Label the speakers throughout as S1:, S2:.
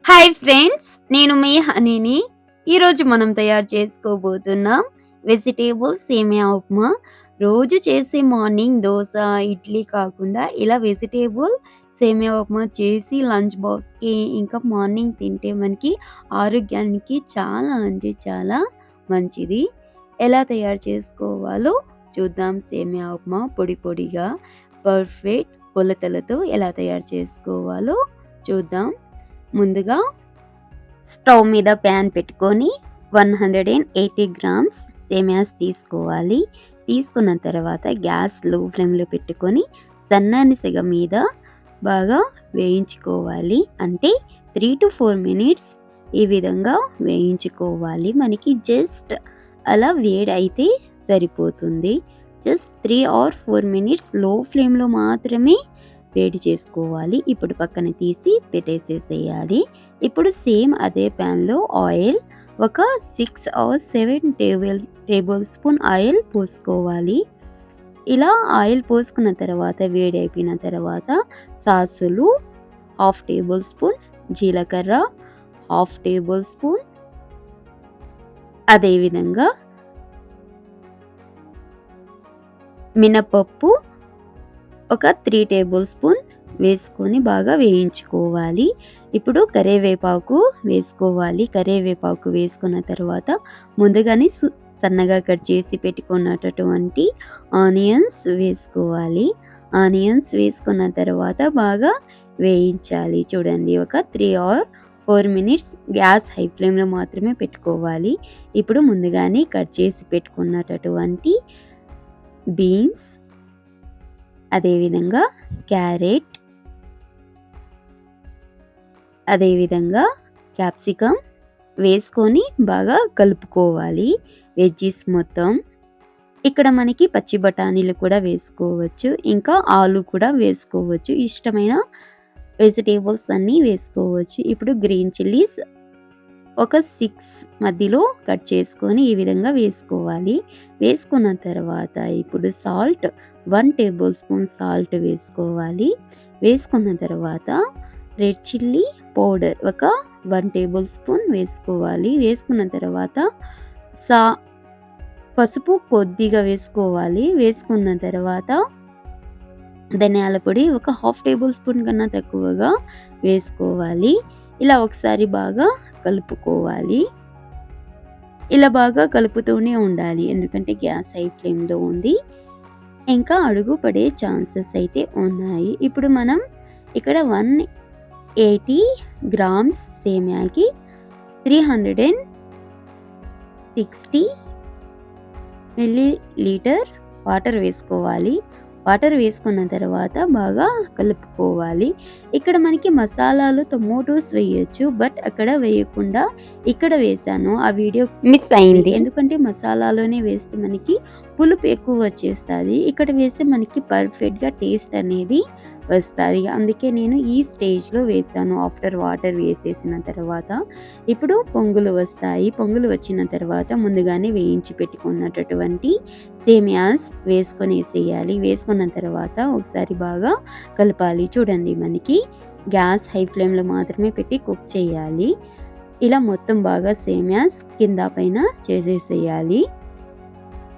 S1: Hi friends, నేను మీ హనీని. ఈరోజు మనం తయారు చేసుకోబోతున్నాం వెజిటేబుల్ సేమియా ఉప్మా. రోజు చేసే మార్నింగ్ దోస, ఇడ్లీ కాకుండా ఇలా వెజిటేబుల్ సేమియా ఉప్మా చేసి లంచ్ బాక్స్‌కి ఇంకా మార్నింగ్ తింటే మనకి ఆరోగ్యానికి చాలా అంటే చాలా మంచిది. ఎలా తయారు చేసుకోవాలో చూద్దాం. సేమియా ఉప్మా పొడి పొడిగా పర్ఫెక్ట్ కొలతలతో ఎలా తయారు చేసుకోవాలో చూద్దాం. ముందుగా స్టవ్ మీద ప్యాన్ పెట్టుకొని 180 గ్రామ్స్ సేమియాస్ తీసుకోవాలి. తీసుకున్న తర్వాత గ్యాస్ లో ఫ్లేమ్లో పెట్టుకొని సన్నని సెగ మీద బాగా వేయించుకోవాలి. అంటే 3 to 4 మినిట్స్ ఈ విధంగా వేయించుకోవాలి. మనకి జస్ట్ అలా వేడైతే సరిపోతుంది. జస్ట్ 3 or 4 మినిట్స్ లో ఫ్లేమ్లో మాత్రమే వేడి చేసుకోవాలి. ఇప్పుడు పక్కన తీసి పెట్టేసేసేయాలి. ఇప్పుడు సేమ్ అదే ప్యాన్‌లో ఆయిల్ ఒక 6 or 7 టేబుల్ స్పూన్ ఆయిల్ పోసుకోవాలి. ఇలా ఆయిల్ పోసుకున్న తర్వాత వేడైపోయిన తర్వాత సాసులు హాఫ్ టేబుల్ స్పూన్, జీలకర్ర హాఫ్ టేబుల్ స్పూన్, అదేవిధంగా మినపప్పు ఒక 3 టేబుల్ స్పూన్ వేసుకొని బాగా వేయించుకోవాలి. ఇప్పుడు కరివేపాకు వేసుకోవాలి. కరివేపాకు వేసుకున్న తర్వాత ముందుగానే సన్నగా కట్ చేసి పెట్టుకున్నటువంటి ఆనియన్స్ వేసుకోవాలి. ఆనియన్స్ వేసుకున్న తర్వాత బాగా వేయించాలి. చూడండి, ఒక 3 or 4 మినిట్స్ గ్యాస్ హై ఫ్లేమ్లో మాత్రమే పెట్టుకోవాలి. ఇప్పుడు ముందుగానే కట్ చేసి పెట్టుకున్నటువంటి బీన్స్, అదేవిధంగా క్యారెట్, అదేవిధంగా క్యాప్సికమ్ వేసుకొని బాగా కలుపుకోవాలి. వెజ్జీస్ మొత్తం ఇక్కడ మనకి పచ్చి బఠానీలు కూడా వేసుకోవచ్చు, ఇంకా ఆలు కూడా వేసుకోవచ్చు. ఇష్టమైన వెజిటేబుల్స్ అన్నీ వేసుకోవచ్చు. ఇప్పుడు గ్రీన్ చిల్లీస్ ఒక 6 మధ్యలో కట్ చేసుకొని ఈ విధంగా వేసుకోవాలి. వేసుకున్న తర్వాత ఇప్పుడు సాల్ట్ 1 టేబుల్ స్పూన్ సాల్ట్ వేసుకోవాలి. వేసుకున్న తర్వాత రెడ్ చిల్లీ పౌడర్ ఒక 1 టేబుల్ స్పూన్ వేసుకోవాలి. వేసుకున్న తర్వాత పసుపు కొద్దిగా వేసుకోవాలి. వేసుకున్న తర్వాత ధనియాల పొడి ఒక హాఫ్ టేబుల్ స్పూన్ కన్నా తక్కువగా వేసుకోవాలి. ఇలా ఒకసారి బాగా కలుపుకోవాలి. ఇలా బాగా కలుపుతూనే ఉండాలి, ఎందుకంటే గ్యాస్ హై ఫ్లేమ్లో ఉంది, ఇంకా అడుగు పడే ఛాన్సెస్ అయితే ఉన్నాయి. ఇప్పుడు మనం ఇక్కడ 180 గ్రామ్స్ సేమియాకి 360 మిల్లీలీటర్ వాటర్ వేసుకోవాలి. వాటర్ వేసుకున్న తర్వాత బాగా కలుపుకోవాలి. ఇక్కడ మనకి మసాలాలు టొమాటోస్ వేయొచ్చు, బట్ అక్కడ వేయకుండా ఇక్కడ వేసాను. ఆ వీడియో మిస్ అయింది, ఎందుకంటే మసాలాలోనే వేస్తే మనకి పులుపు ఎక్కువ వచ్చేస్తుంది. ఇక్కడ వేస్తే మనకి పర్ఫెక్ట్గా టేస్ట్ అనేది వస్తుంది. అందుకే నేను ఈ స్టేజ్లో వేసాను. ఆఫ్టర్ వాటర్ వేసేసిన తర్వాత ఇప్పుడు పొంగులు వస్తాయి. పొంగులు వచ్చిన తర్వాత ముందుగానే వేయించి పెట్టుకున్నటువంటి సేమియాస్ వేసేయాలి. వేసుకున్న తర్వాత ఒకసారి బాగా కలపాలి. చూడండి, మనకి గ్యాస్ హై ఫ్లేమ్లో మాత్రమే పెట్టి కుక్ చేయాలి. ఇలా మొత్తం బాగా సేమియాస్ కింద పైన చేసేసేయాలి,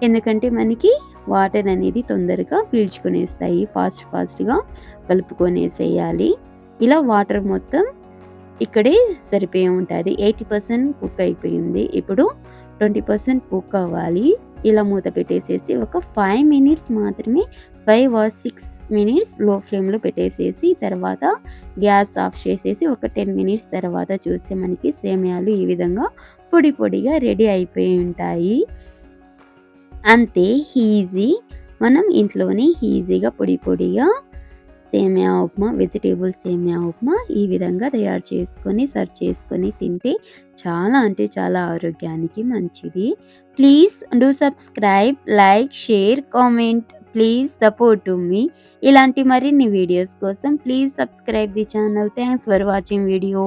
S1: ఎందుకంటే మనకి వాటర్ అనేది తొందరగా పీల్చుకునేస్తాయి. ఫాస్ట్గా కలుపుకొనేసేయాలి. ఇలా వాటర్ మొత్తం ఇక్కడే సరిపోయి ఉంటుంది. 80% కుక్ అయిపోయింది. ఇప్పుడు 20% కుక్ అవ్వాలి. ఇలా మూత పెట్టేసేసి ఒక 5 మినిట్స్ మాత్రమే, 5 or 6 మినిట్స్ లో ఫ్లేమ్లో పెట్టేసేసి తర్వాత గ్యాస్ ఆఫ్ చేసేసి ఒక 10 మినిట్స్ తర్వాత చూస్తే మనకి సేమియాలు ఈ విధంగా పొడి పొడిగా రెడీ అయిపోయి ఉంటాయి. అంతే ఈజీ. మనం ఇంట్లోనే ఈజీగా పొడి పొడిగా సేమియా ఉప్మా, వెజిటేబుల్ సేమియా ఉప్మా ఈ విధంగా తయారు చేసుకొని సర్వ్ చేసుకొని తింటే చాలా అంటే చాలా ఆరోగ్యానికి మంచిది. Please do subscribe, like, share, comment. Please support to me. ఇలాంటి మరిన్ని వీడియోస్ కోసం please subscribe the channel. Thanks for watching video.